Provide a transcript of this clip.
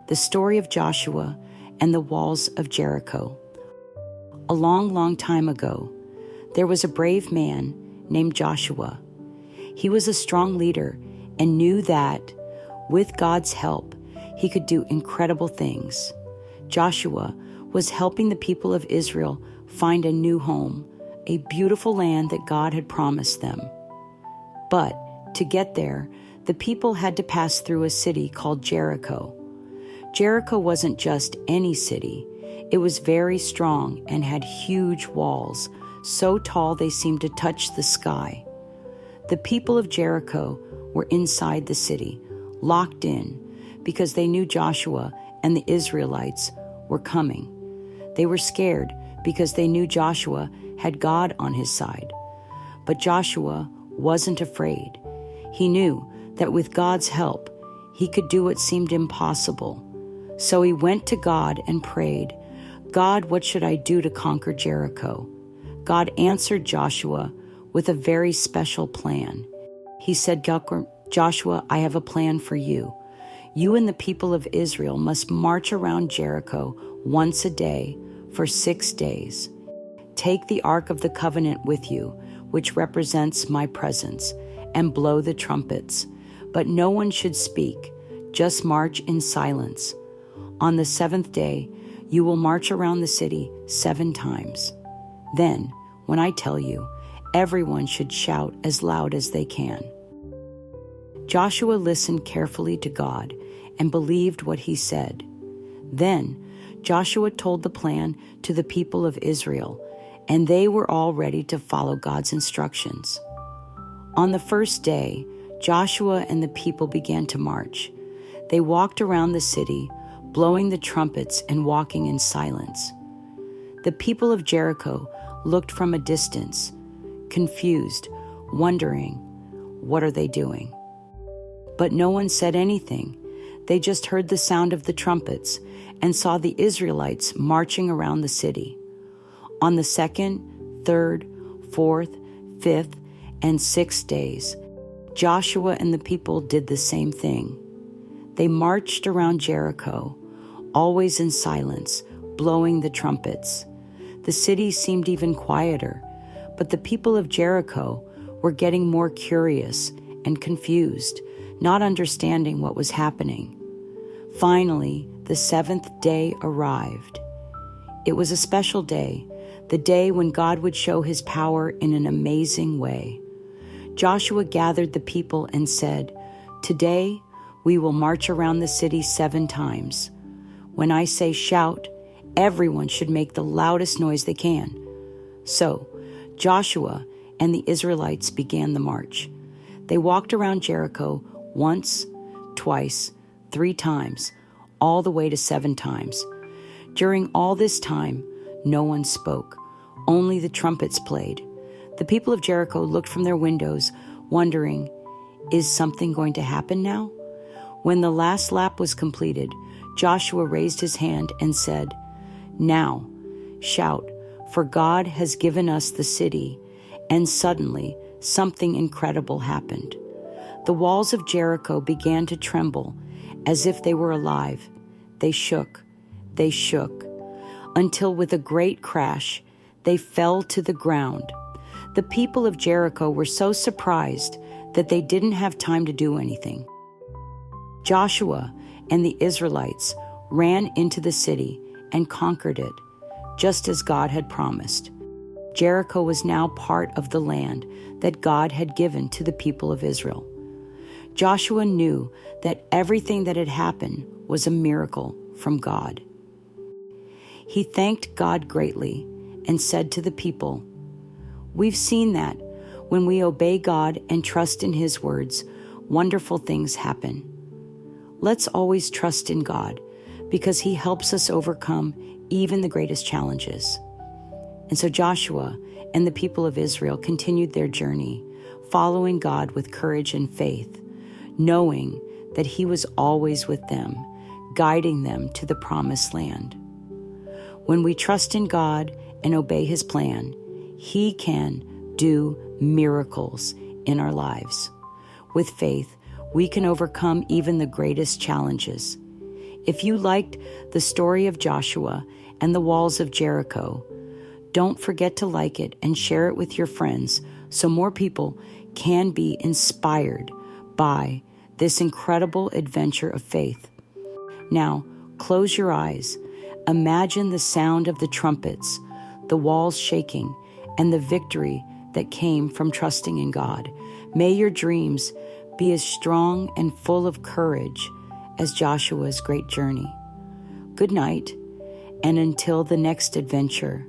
The story of Joshua and the walls of Jericho. A long, long time ago, there was a brave man named Joshua. He was a strong leader and knew that, with God's help, he could do incredible things. Joshua was helping the people of Israel find a new home, a beautiful land that God had promised them. But to get there, the people had to pass through a city called Jericho. Jericho wasn't just any city. It was very strong and had huge walls, so tall they seemed to touch the sky. The people of Jericho were inside the city, locked in, because they knew Joshua and the Israelites were coming. They were scared because they knew Joshua had God on his side. But Joshua wasn't afraid. He knew that with God's help, he could do what seemed impossible. So he went to God and prayed, "God, what should I do to conquer Jericho?" God answered Joshua with a very special plan. He said, "Joshua, I have a plan for you. You and the people of Israel must march around Jericho once a day for 6 days. Take the Ark of the Covenant with you, which represents my presence, and blow the trumpets. But no one should speak. Just march in silence. On the 7th day, you will march around the city 7 times. Then, when I tell you, everyone should shout as loud as they can." Joshua listened carefully to God and believed what he said. Then Joshua told the plan to the people of Israel, and they were all ready to follow God's instructions. On the first day, Joshua and the people began to march. They walked around the city, blowing the trumpets and walking in silence. The people of Jericho looked from a distance, confused, wondering, what are they doing? But no one said anything. They just heard the sound of the trumpets and saw the Israelites marching around the city. On the 2nd, 3rd, 4th, 5th, and 6th days, Joshua and the people did the same thing. They marched around Jericho, always in silence, blowing the trumpets. The city seemed even quieter, but the people of Jericho were getting more curious and confused, not understanding what was happening. Finally, the 7th day arrived. It was a special day, the day when God would show his power in an amazing way. Joshua gathered the people and said, "Today we will march around the city 7 times. When I say shout, everyone should make the loudest noise they can." So Joshua and the Israelites began the march. They walked around Jericho once, twice, 3 times, all the way to 7 times. During all this time, no one spoke. Only the trumpets played. The people of Jericho looked from their windows, wondering, is something going to happen now? When the last lap was completed, Joshua raised his hand and said, "Now, shout, for God has given us the city." And suddenly, something incredible happened. The walls of Jericho began to tremble as if they were alive. They shook, until with a great crash, they fell to the ground. The people of Jericho were so surprised that they didn't have time to do anything. Joshua and the Israelites ran into the city and conquered it, just as God had promised. Jericho was now part of the land that God had given to the people of Israel. Joshua knew that everything that had happened was a miracle from God. He thanked God greatly and said to the people, "We've seen that when we obey God and trust in his words, wonderful things happen. Let's always trust in God because he helps us overcome even the greatest challenges." And so Joshua and the people of Israel continued their journey, following God with courage and faith, knowing that he was always with them, guiding them to the promised land. When we trust in God and obey his plan, he can do miracles in our lives. With faith, we can overcome even the greatest challenges. If you liked the story of Joshua and the walls of Jericho, don't forget to like it and share it with your friends so more people can be inspired by this incredible adventure of faith. Now, close your eyes. Imagine the sound of the trumpets, the walls shaking, and the victory that came from trusting in God. May your dreams be as strong and full of courage as Joshua's great journey. Good night, and until the next adventure.